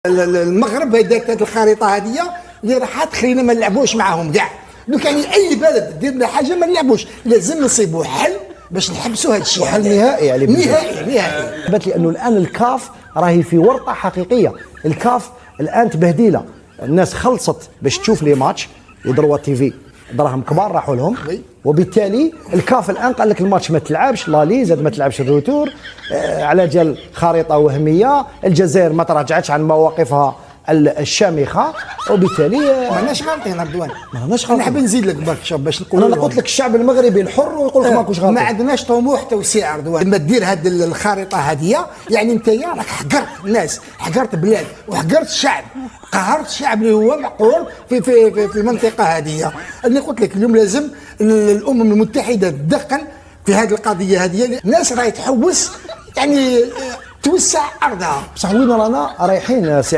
المغرب دارت هذه الخريطه هذه اللي راح تخلينا ما نلعبوش معاهم كاع. دوك يعني اي بلد دير لنا حاجه ما نلعبوش، لازم نصيبوا حل باش نحبسوا هذا الشيء. حل نهائي عليه نهائي. ثبت لي انه الان الكاف راهي في ورطه حقيقيه. الكاف الان تبهديله، الناس خلصت باش تشوف لي ماتش يضروا تيفي دراهم كبار راحوا لهم، وبالتالي الكاف الان قال لك الماتش ما تلعبش، لالي زاد ما تلعبش الروتور على جال خريطه وهميه، الجزائر ما تراجعتش عن مواقفها الشامخه، وبالتالي ماناش غالطين رضوان. ماناش غالطين. نحب نزيد لك برك شوف باش نقول انا قلت لك الشعب المغربي الحر ويقول لك ماكوش غالطين. ما عندناش طموح توسيع رضوان. لما دير هذه الخريطه هذه يعني انت راك حقرت الناس، حقرت بلاد وحقرت الشعب، قهرت الشعب اللي هو معقول في المنطقه هذه. انا قلت لك اليوم لازم الامم المتحده تدخل في هذه القضيه هذه. الناس راهي تحوس يعني توسع ارضها. بصح وين رانا رايحين